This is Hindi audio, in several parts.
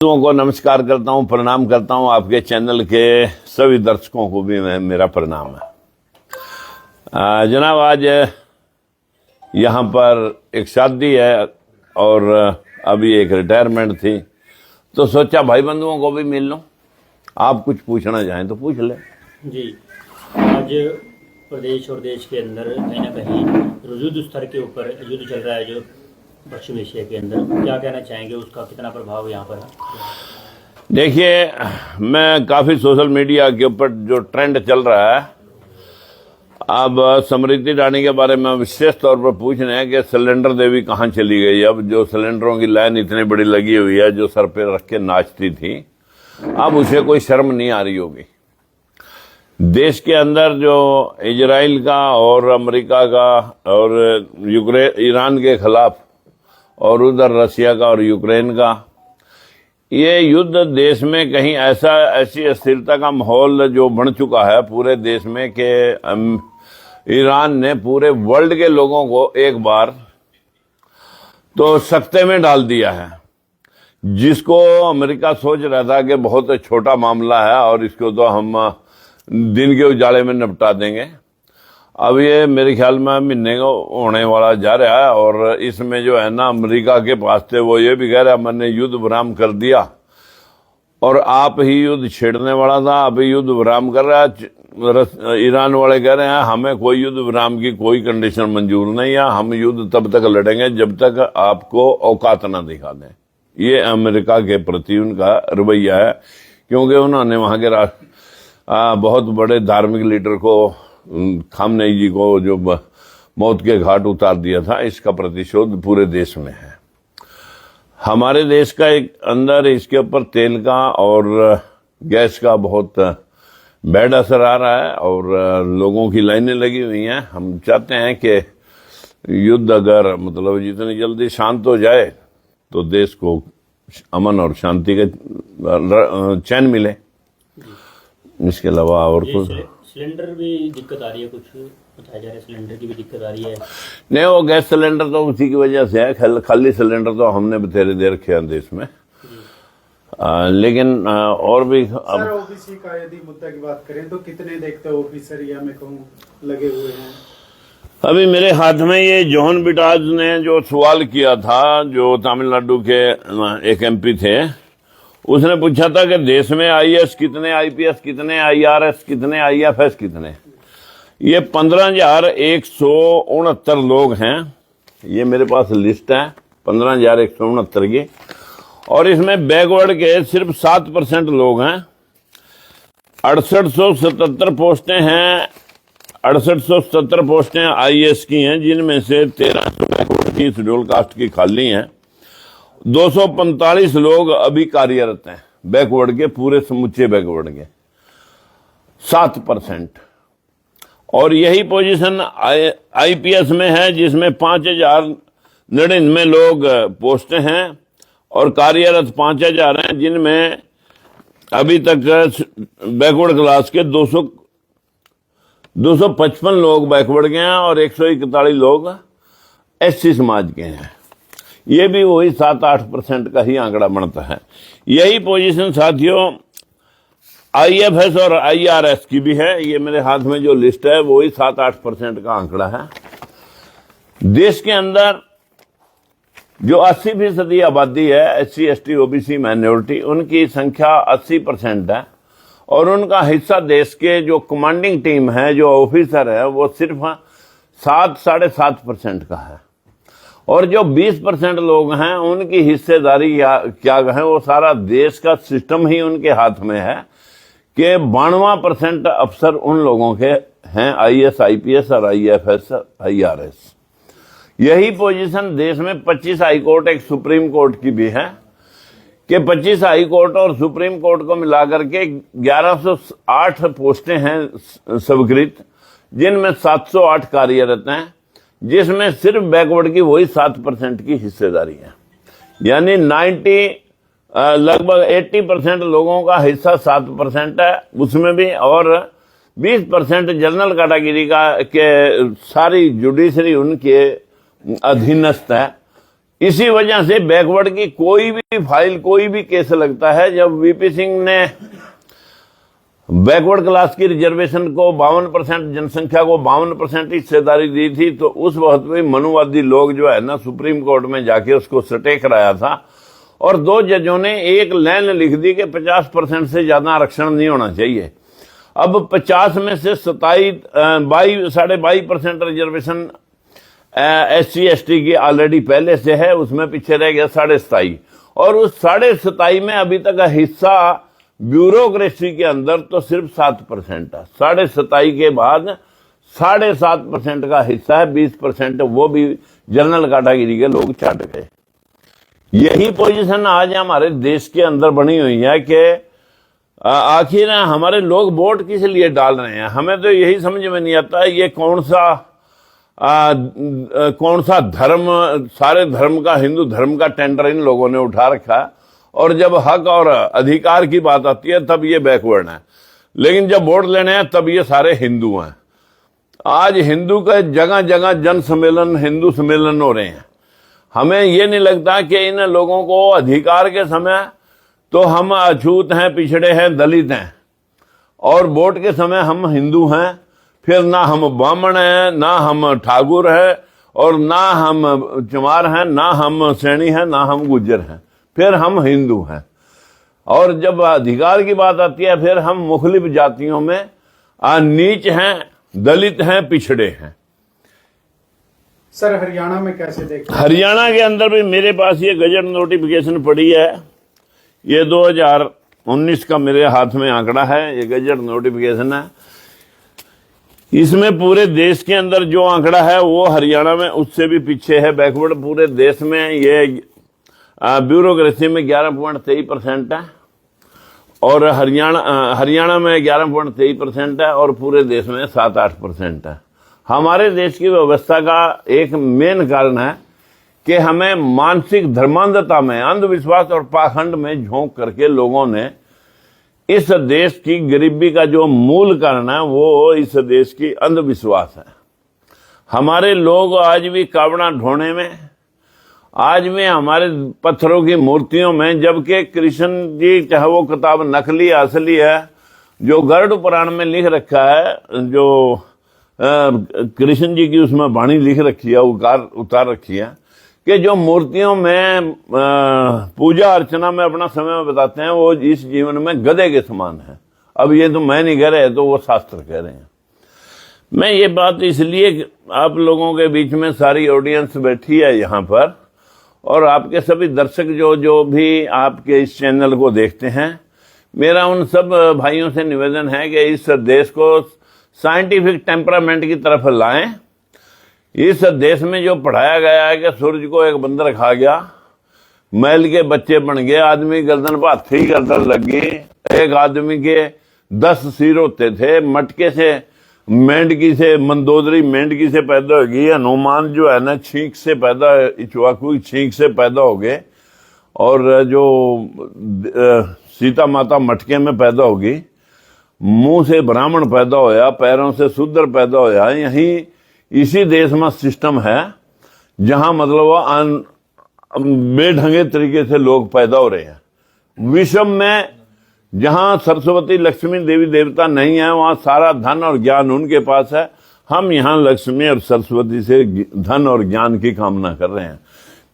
दोस्तों को नमस्कार करता हूं, प्रणाम करता हूं। आपके चैनल के सभी दर्शकों को भी मेरा प्रणाम है। जनाब, आज यहां पर एक शादी है और अभी एक रिटायरमेंट थी, तो सोचा भाई बंधुओं को भी मिल लूं। आप कुछ पूछना चाहें तो पूछ ले। जी, आज प्रदेश और देश के अंदर कहीं ना कहीं युद्ध स्तर के ऊपर युद्ध चल रहा है जो पश्चिम एशिया के अंदर, क्या कहना चाहेंगे, उसका कितना प्रभाव यहाँ पर है? देखिए, मैं काफ़ी सोशल मीडिया के ऊपर जो ट्रेंड चल रहा है, अब स्मृति ईरानी के बारे में विशेष तौर पर पूछ रहे हैं कि सिलेंडर देवी कहाँ चली गई। अब जो सिलेंडरों की लाइन इतनी बड़ी लगी हुई है, जो सर पे रख के नाचती थी, अब उसे कोई शर्म नहीं आ रही होगी। देश के अंदर जो इजराइल का और अमेरिका का और ईरान के खिलाफ और उधर रशिया का और यूक्रेन का ये युद्ध देश में कहीं ऐसी अस्थिरता का माहौल जो बन चुका है पूरे देश में कि ईरान ने पूरे वर्ल्ड के लोगों को एक बार तो सकते में डाल दिया है। जिसको अमेरिका सोच रहा था कि बहुत छोटा मामला है और इसको तो हम दिन के उजाले में निपटा देंगे, अब ये मेरे ख्याल में महीने को होने वाला जा रहा है। और इसमें जो है ना, अमेरिका के पास थे वो ये भी कह रहा है मैंने युद्ध विराम कर दिया और आप ही युद्ध छेड़ने वाला था, अभी युद्ध विराम कर रहा है। ईरान वाले कह रहे हैं हमें कोई युद्ध विराम की कोई कंडीशन मंजूर नहीं है, हम युद्ध तब तक लड़ेंगे जब तक आपको औकात ना दिखा दें। ये अमेरिका के प्रति उनका रवैया है, क्योंकि उन्होंने वहां के बहुत बड़े धार्मिक लीडर को, खामनेई जी को, जो मौत के घाट उतार दिया था, इसका प्रतिशोध पूरे देश में है। हमारे देश का एक अंदर इसके ऊपर तेल का और गैस का बहुत बैड असर आ रहा है और लोगों की लाइनें लगी हुई हैं। हम चाहते हैं कि युद्ध अगर मतलब जितनी जल्दी शांत हो जाए तो देश को अमन और शांति का चैन मिले। इसके अलावा और कुछ सिलेंडर भी दिक्कत आ रही है, कुछ बताया जा रहा है सिलेंडर की भी दिक्कत आ रही है। नहीं, वो गैस सिलेंडर तो उसी की वजह से है। खाली सिलेंडर तो हमने बथेरे दे रखे हैं देश में। लेकिन और भी सर, ओबीसी का यदि मुद्दा की बात करें तो कितने देखते हो ऑफिसर या मैं कहूँ लगे हुए हैं? अभी मेरे हाथ में ये जॉन बिटाज ने जो सवाल किया था, जो तमिलनाडु के एक एमपी थे, उसने पूछा था कि देश में आईएएस कितने, आईपीएस कितने, आईआरएस कितने, आईएफएस कितने। ये 15,169 लोग हैं। ये मेरे पास लिस्ट है 15,169 की, और इसमें बैकवर्ड के सिर्फ 7% लोग हैं। 6877 पोस्टें हैं, 6877 पोस्टें आईएएस की हैं, जिनमें से 1300 बैकवर्ड की शेड्यूल कास्ट की खाली हैं। 245 लोग अभी कार्यरत हैं बैकवर्ड के, पूरे समूचे बैकवर्ड के 7%। और यही पोजीशन आईपीएस में है, जिसमें 5099 लोग पोस्टें हैं और कार्यरत 5000 हैं, जिनमें अभी तक बैकवर्ड क्लास के 255 लोग बैकवर्ड के हैं और 141 लोग एससी समाज के हैं। ये भी वही 7-8% का ही आंकड़ा बनता है। यही पोजीशन साथियों आईएफएस और आईआरएस की भी है। ये मेरे हाथ में जो लिस्ट है वही 7-8% का आंकड़ा है। देश के अंदर जो 80% आबादी है, एससी एसटी ओबीसी माइनॉरिटी, उनकी संख्या 80% है और उनका हिस्सा देश के जो कमांडिंग टीम है, जो ऑफिसर है, वो सिर्फ 7-7.5% का है। और जो 20% लोग हैं उनकी हिस्सेदारी या क्या कहें, वो सारा देश का सिस्टम ही उनके हाथ में है कि 92% अफसर उन लोगों के हैं, आईएएस, आईपीएस और आईएफएस, आईआरएस। यही पोजीशन देश में 25 हाई कोर्ट, एक सुप्रीम कोर्ट की भी है कि 25 हाई कोर्ट और सुप्रीम कोर्ट को मिलाकर के 1108 पोस्टें हैं स्वीकृत, जिनमें 708 कार्यरत हैं, जिसमें सिर्फ बैकवर्ड की वही 7% की हिस्सेदारी है। यानी लगभग 80% लोगों का हिस्सा 7% है उसमें भी, और 20% जनरल कैटेगरी का के सारी जुडिशरी उनके अधीनस्थ है। इसी वजह से बैकवर्ड की कोई भी फाइल, कोई भी केस लगता है, जब वीपी सिंह ने बैकवर्ड क्लास की रिजर्वेशन को 52% जनसंख्या को 52% हिस्सेदारी दी थी, तो उस वक्त में मनुवादी लोग जो है ना सुप्रीम कोर्ट में जाके उसको स्टे कराया था और 2 जजों ने एक लाइन लिख दी कि 50% से ज्यादा आरक्षण नहीं होना चाहिए। अब 50 में से 22.5% रिजर्वेशन SC ST की ऑलरेडी पहले से है, उसमें पीछे रह गया 27.5, और उस 27.5 में अभी तक का हिस्सा ब्यूरोक्रेसी के अंदर तो सिर्फ 7% है। 27.5 के बाद 7.5% का हिस्सा है, 20% वो भी जनरल कैटेगरी के लोग चाट गए। यही पोजीशन आज हमारे देश के अंदर बनी हुई है कि आखिर हमारे लोग वोट किस लिए डाल रहे हैं। हमें तो यही समझ में नहीं आता ये कौन सा धर्म, सारे धर्म का, हिंदू धर्म का टेंडर इन लोगों ने उठा रखा है, और जब हक और अधिकार की बात आती है तब ये बैकवर्ड है, लेकिन जब वोट लेने हैं तब ये सारे हिंदू हैं। आज हिंदू का जगह जगह जन सम्मेलन, हिंदू सम्मेलन हो रहे हैं। हमें ये नहीं लगता कि इन लोगों को अधिकार के समय तो हम अछूत हैं, पिछड़े हैं, दलित हैं, और वोट के समय हम हिंदू हैं, फिर ना हम ब्राह्मण हैं, ना हम ठाकुर हैं, और ना हम चमार हैं, ना हम सैनी हैं, ना हम गुज्जर हैं, फिर हम हिंदू हैं। और जब अधिकार की बात आती है फिर हम मुखलिफ जातियों में नीच हैं, दलित हैं, पिछड़े हैं। सर हरियाणा में कैसे देखते हैं? हरियाणा के अंदर भी मेरे पास ये गजट नोटिफिकेशन पड़ी है, ये 2019 का मेरे हाथ में आंकड़ा है, ये गजट नोटिफिकेशन है। इसमें पूरे देश के अंदर जो आंकड़ा है वो हरियाणा में उससे भी पीछे है, बैकवर्ड पूरे देश में ये ब्यूरोक्रेसी में 11.23% है, और हरियाणा में 11.23% है, और पूरे देश में 7-8% है। हमारे देश की व्यवस्था का एक मेन कारण है कि हमें मानसिक धर्मांधता में, अंधविश्वास और पाखंड में झोंक करके लोगों ने इस देश की गरीबी का जो मूल कारण है वो इस देश की अंधविश्वास है। हमारे लोग आज भी कावड़ा ढोने में, आज भी हमारे पत्थरों की मूर्तियों में, जबकि कृष्ण जी चाहे वो किताब नकली असली है, जो गरुड़ पुराण में लिख रखा है, जो कृष्ण जी की उसमें वाणी लिख रखी है, उतार रखी है, कि जो मूर्तियों में पूजा अर्चना में अपना समय बताते हैं वो इस जीवन में गधे के समान है। अब ये तो मैं नहीं कह रहे, तो वो शास्त्र कह रहे हैं। मैं ये बात इसलिए आप लोगों के बीच में, सारी ऑडियंस बैठी है यहाँ पर, और आपके सभी दर्शक जो भी आपके इस चैनल को देखते हैं, मेरा उन सब भाइयों से निवेदन है कि इस देश को साइंटिफिक टेम्परामेंट की तरफ लाएं। इस देश में जो पढ़ाया गया है कि सूरज को एक बंदर खा गया, मैल के बच्चे बन गए, आदमी गर्दन पर हाथी गर्दन लग गई, एक आदमी के 10 सिर होते थे, मटके से, मेंढकी से, मंदोदरी मेंढकी से पैदा होगी, हनुमान जो है ना छींक से पैदा, इक्ष्वाकु छींक से पैदा हो गए, और जो सीता माता मटके में पैदा होगी, मुंह से ब्राह्मण पैदा होया, पैरों से शूद्र पैदा होया। यही इसी देश में सिस्टम है जहां मतलब बेढंगे तरीके से लोग पैदा हो रहे हैं। विश्व में जहां सरस्वती लक्ष्मी देवी देवता नहीं है, वहां सारा धन और ज्ञान उनके पास है। हम यहाँ लक्ष्मी और सरस्वती से धन और ज्ञान की कामना कर रहे हैं।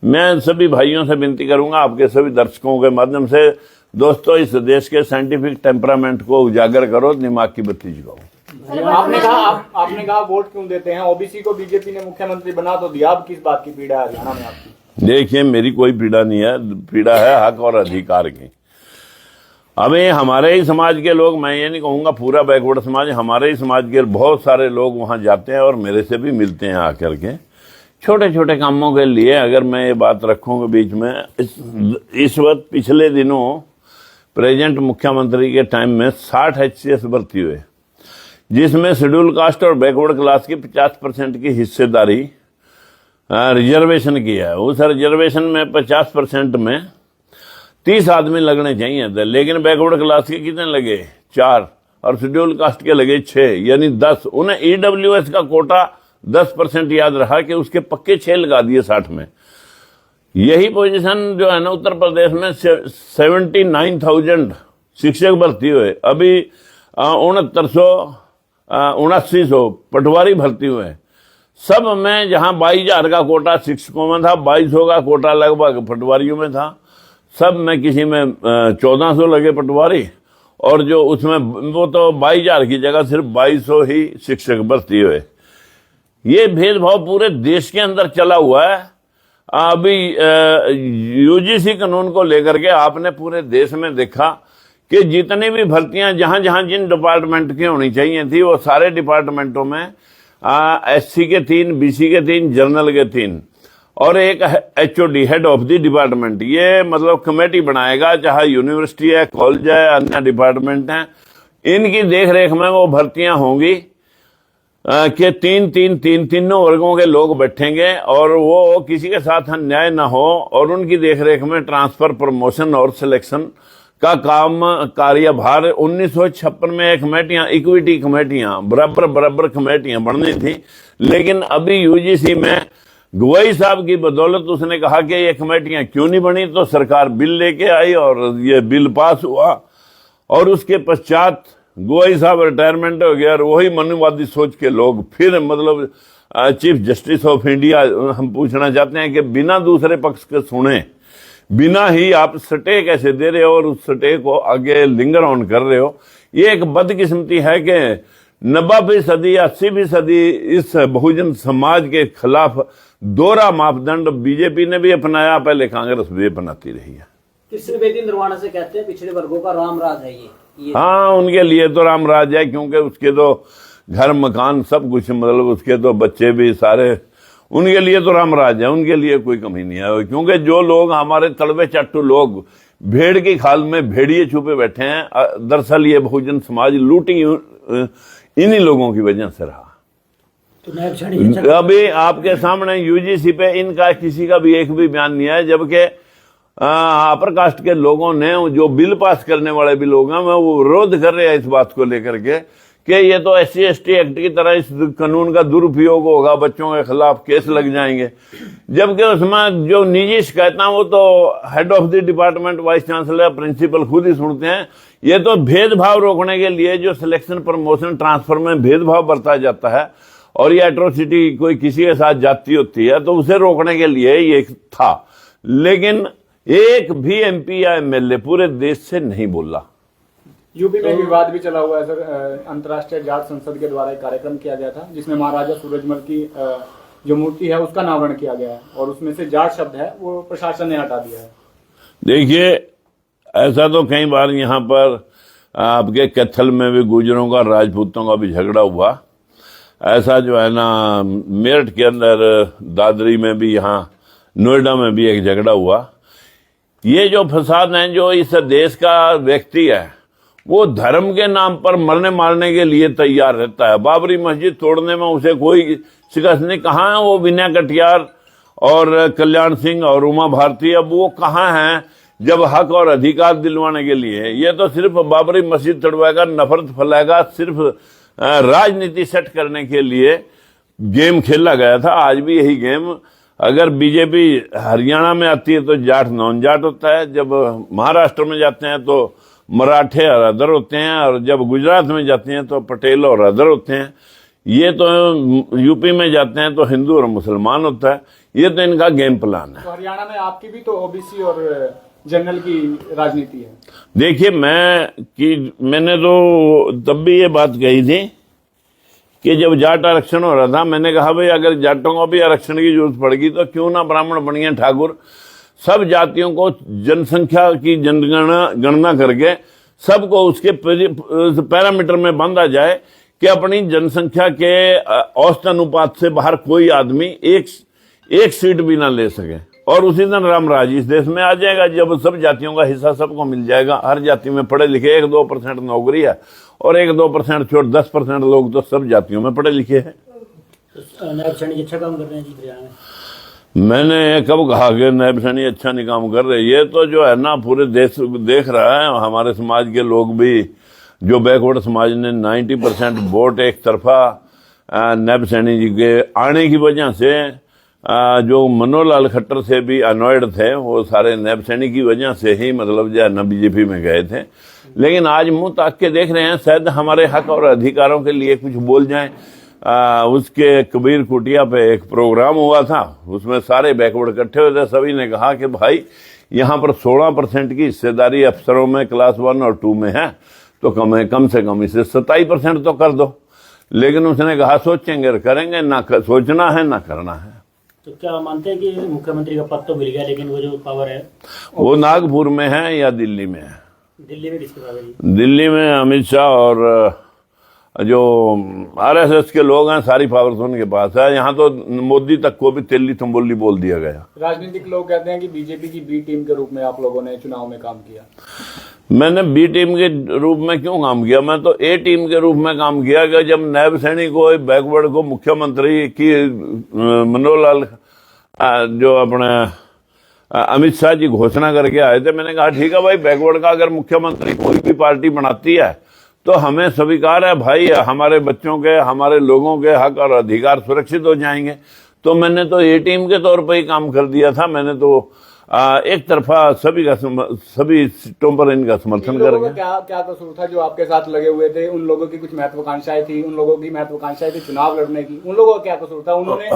मैं सभी भाइयों से विनती करूंगा, आपके सभी दर्शकों के माध्यम से, दोस्तों इस देश के साइंटिफिक टेम्परामेंट को उजागर करो, दिमाग की बत्ती जगाओ। आपने कहा वोट क्यों देते हैं? ओबीसी को बीजेपी ने मुख्यमंत्री बना तो दिया, अब किस बात की पीड़ा है हरियाणा में आपकी? देखिए, मेरी कोई पीड़ा नहीं है, पीड़ा है हक और अधिकार की। अभी हमारे ही समाज के लोग, मैं ये नहीं कहूंगा पूरा बैकवर्ड समाज, हमारे ही समाज के बहुत सारे लोग वहां जाते हैं और मेरे से भी मिलते हैं आकर के, छोटे छोटे कामों के लिए। अगर मैं ये बात रखूंगा बीच में, इस वक्त पिछले दिनों प्रेजेंट मुख्यमंत्री के टाइम में 60 HCS भर्ती हुए, जिसमें शेड्यूल कास्ट और बैकवर्ड क्लास की 50% की हिस्सेदारी रिजर्वेशन की है। उस रिजर्वेशन में 50% में 30 आदमी लगने चाहिए थे, लेकिन बैकवर्ड क्लास के कितने लगे? 4, और शेड्यूल कास्ट के लगे 6, यानी 10। उन्हें EWS का कोटा 10% याद रहा कि उसके पक्के 6 लगा दिए 60 में। यही पोजीशन जो है ना उत्तर प्रदेश में 79,000 शिक्षक भर्ती हुए, अभी 6900 पटवारी भर्ती हुए। सब में जहां 22,000 का कोटा शिक्षकों में था, 2200 का कोटा लगभग पटवारियों में था। सब में किसी में 1400 लगे पटवारी, और जो उसमें वो तो 22,000 की जगह सिर्फ 2200 ही शिक्षक भर्ती हुए। ये भेदभाव पूरे देश के अंदर चला हुआ है। अभी यूजीसी कानून को लेकर के आपने पूरे देश में देखा कि जितनी भी भर्तियां जहां जहां जिन डिपार्टमेंट की होनी चाहिए थी, वो सारे डिपार्टमेंटों में एससी के 3, बीसी के 3, जनरल के 3 और एक HOD, head of the department. ये मतलब कमेटी बनाएगा, चाहे यूनिवर्सिटी है, कॉलेज है, अन्य डिपार्टमेंट हैं, इनकी देख रेख में वो भर्तियां होंगी कि तीनों वर्गों के लोग बैठेंगे और वो किसी के साथ अन्याय ना हो, और उनकी देखरेख में ट्रांसफर, प्रमोशन और सिलेक्शन का कार्यभार 1956 में कमेटियां, इक्विटी कमेटियां, बराबर कमेटियां बननी थी। लेकिन अभी यूजीसी में गवई साहब की बदौलत उसने कहा कि ये कमेटियां क्यों नहीं बनी, तो सरकार बिल लेके आई और ये बिल पास हुआ, और उसके पश्चात गवई साहब रिटायरमेंट हो गया और वही मनुवादी सोच के लोग फिर मतलब चीफ जस्टिस ऑफ इंडिया। हम पूछना चाहते हैं कि बिना दूसरे पक्ष के सुने, बिना ही आप स्टे कैसे दे रहे हो और उस स्टे को आगे लिंगर ऑन कर रहे हो। ये एक बदकिस्मती है कि 90% या 80% इस बहुजन समाज के खिलाफ दोहरा मापदंड बीजेपी ने भी अपनाया, पहले कांग्रेस भी अपनाती रही है। कृष्ण बेदी निर्वाणा से कहते हैं पिछड़े वर्गों का राम राज है ये। हाँ, उनके लिए तो राम राज है, क्योंकि उसके तो घर मकान सब कुछ, मतलब उसके तो बच्चे भी सारे, उनके लिए तो राम राज है, उनके लिए कोई कमी नहीं है। क्योंकि जो लोग हमारे तड़वे चट्टू लोग भेड़ की खाल में भेड़िए छुपे बैठे हैं, दरअसल ये बहुजन समाज लूटी इन्हीं लोगों की वजह से रहा। तो अभी आपके सामने यूजीसी पे इनका किसी का भी एक भी बयान नहीं है, जबकि अपर कास्ट के लोगों ने, जो बिल पास करने वाले भी लोग हैं, वो विरोध कर रहे हैं इस बात को लेकर के कि ये तो SC/ST एक्ट की तरह इस कानून का दुरुपयोग होगा, बच्चों के खिलाफ केस लग जाएंगे। जबकि उसमें जो निजी शिकायतें वो तो head of the department, vice chancellor, principal खुद ही सुनते हैं। ये तो भेदभाव रोकने के लिए जो सिलेक्शन, प्रमोशन, ट्रांसफर में भेदभाव बरता जाता है, और ये एट्रोसिटी कोई किसी के साथ जाती होती है, तो उसे रोकने के लिए ये था। लेकिन एक भी MP या MLA पूरे देश से नहीं बोला। यूपी में विवाद भी चला हुआ है सर। अंतर्राष्ट्रीय जाट संसद के द्वारा एक कार्यक्रम किया गया था जिसमें महाराजा सूरजमल की जो मूर्ति है उसका अनावरण किया गया है, और उसमें से जाट शब्द है वो प्रशासन ने हटा दिया है। देखिए, ऐसा तो कई बार यहाँ पर आपके कैथल में भी गुजरों का, राजपूतों का भी झगड़ा हुआ। ऐसा जो है ना मेरठ के अंदर, दादरी में भी, यहाँ नोएडा में भी एक झगड़ा हुआ। ये जो फसाद हैं, जो इस देश का व्यक्ति है वो धर्म के नाम पर मरने मारने के लिए तैयार रहता है। बाबरी मस्जिद तोड़ने में उसे कोई शिकस्त नहीं। कहाँ है वो विनय कटियार और कल्याण सिंह और उमा भारती? अब वो कहाँ हैं जब हक और अधिकार दिलवाने के लिए? ये तो सिर्फ बाबरी मस्जिद तोड़वाएगा, नफरत फैलाएगा, सिर्फ राजनीति सेट करने के लिए गेम खेला गया था। आज भी यही गेम। अगर बीजेपी हरियाणा में आती है तो जाट नॉन जाट होता है, जब महाराष्ट्र में जाते हैं तो मराठे और अदर होते हैं, और जब गुजरात में जाते हैं तो पटेल और अदर होते हैं। ये तो यूपी में जाते हैं तो हिंदू और मुसलमान होता है। ये तो इनका गेम प्लान है। तो हरियाणा में आपकी भी तो ओबीसी और जनरल की राजनीति है। देखिए, मैंने तो तब भी ये बात कही थी कि जब जाट आरक्षण हो रहा था, मैंने कहा भाई अगर जाटों को भी आरक्षण की जरूरत पड़ेगी तो क्यों ना ब्राह्मण बनिए ठाकुर। सब जातियों को जनसंख्या की गणना करके सबको उसके पैरामीटर में बांधा जाए कि अपनी जनसंख्या के औसत अनुपात से बाहर कोई आदमी एक सीट भी ना ले सके, और उसी दिन रामराज इस देश में आ जाएगा जब सब जातियों का हिस्सा सबको मिल जाएगा। हर जाति में पढ़े लिखे 1-2% नौकरी है, और 1-2% छोड़ 10% लोग तो सब जातियों में पढ़े लिखे हैं। नायब सैनी अच्छा काम कर रहे हैं जी हरियाणा में। मैंने कब कहा कि नायब सैनी अच्छा नहीं काम कर रहे? ये तो जो है ना पूरे देश देख रहा है। हमारे समाज के लोग भी, जो बैकवर्ड समाज ने 90% वोट एक तरफा नायब सैनी जी के आने की वजह से जो मनोहर खट्टर से भी अनॉयड थे, वो सारे नैब सैनी की वजह से ही मतलब जो है न बीजेपी में गए थे। लेकिन आज मुंह ताक के देख रहे हैं, शायद हमारे हक और अधिकारों के लिए कुछ बोल जाएं। उसके कबीर कुटिया पे एक प्रोग्राम हुआ था, उसमें सारे बैकवर्ड इकट्ठे हुए थे। सभी ने कहा कि भाई यहाँ पर 16% की हिस्सेदारी अफसरों में क्लास 1 और 2 में है, तो कम से कम इसे 27% तो कर दो। लेकिन उसने कहा सोचेंगे करेंगे, ना सोचना है ना करना है। तो क्या मानते हैं कि मुख्यमंत्री का पद तो मिल गया, लेकिन वो जो पावर है वो नागपुर में है या दिल्ली में है? दिल्ली में किसके पास है? दिल्ली में अमित शाह और जो आरएसएस के लोग हैं, सारी पावर तो उनके पास है। यहाँ तो मोदी तक को भी तेली तंबोली बोल दिया गया। राजनीतिक लोग कहते हैं कि बीजेपी की बी टीम के रूप में आप लोगों ने चुनाव में काम किया। मैंने बी टीम के रूप में क्यों काम किया? मैं तो ए टीम के रूप में काम किया कि जब नैब सैनी को बैकवर्ड को मुख्यमंत्री की मनोहर जो अपने अमित शाह जी घोषणा करके आए थे, मैंने कहा ठीक है भाई, बैकवर्ड का अगर मुख्यमंत्री कोई भी पार्टी बनाती है तो हमें स्वीकार है भाई, हमारे बच्चों के, हमारे लोगों के हक और अधिकार सुरक्षित हो जाएंगे। तो मैंने तो ए टीम के तौर पर ही काम कर दिया था। मैंने तो एक तरफा सभी सीटों पर इनका समर्थन कर गया। क्या कसूर था जो आपके साथ लगे हुए थे? उन लोगों की कुछ महत्वाकांक्षाएं थी, उन लोगों की महत्वाकांक्षाएं थी चुनाव लड़ने की, उन लोगों का क्या कसूर था? उन्होंने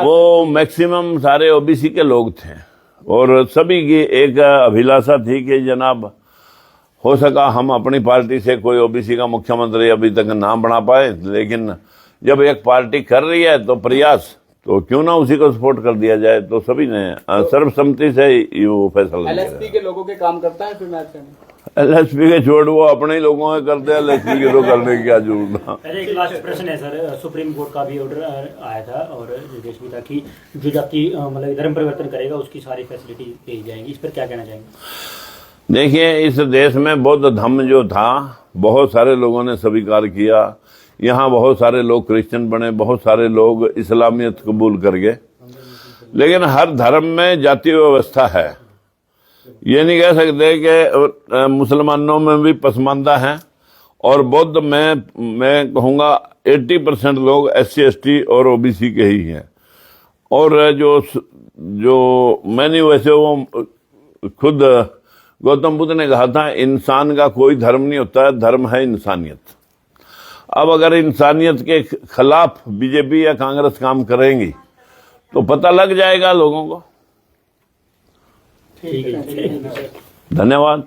वो मैक्सिमम सारे ओबीसी के लोग थे और सभी की एक अभिलाषा थी कि जनाब हो सका हम अपनी पार्टी से कोई ओबीसी का मुख्यमंत्री अभी तक ना बना पाए, लेकिन जब एक पार्टी कर रही है तो प्रयास, तो क्यों ना उसी को सपोर्ट कर दिया जाए। तो सभी ने सर्वसम्मति से वो फैसला लिया। एलएसपी के लोगों के काम करता है फिर मैच में? एलएसपी के छोड़, वो अपने ही लोगों के करते हैं, एलएसपी के तो करने की क्या जरूरत है। अरे एक लास्ट प्रश्न है सर, सुप्रीम कोर्ट का भी ऑर्डर आया था और निर्देश भी था कि जो जाति मतलब धर्म परिवर्तन करेगा उसकी सारी फैसिलिटी दी जाएंगी, इस पर क्या कहना चाहेंगे? देखिए, इस देश में बौद्ध धर्म जो था बहुत सारे लोगों ने स्वीकार किया। यहाँ बहुत सारे लोग क्रिश्चियन बने, बहुत सारे लोग इस्लामियत कबूल कर गए। लेकिन हर धर्म में जातीय व्यवस्था है। ये नहीं कह सकते कि मुसलमानों में भी पसमानदा हैं और बौद्ध में मैं कहूँगा 80% लोग SC ST और OBC के ही हैं। और जो मैंने वैसे वो खुद गौतम बुद्ध ने कहा था, इंसान का कोई धर्म नहीं होता है, धर्म है इंसानियत। अब अगर इंसानियत के खिलाफ बीजेपी या कांग्रेस काम करेंगी तो पता लग जाएगा लोगों को। ठीक है, धन्यवाद।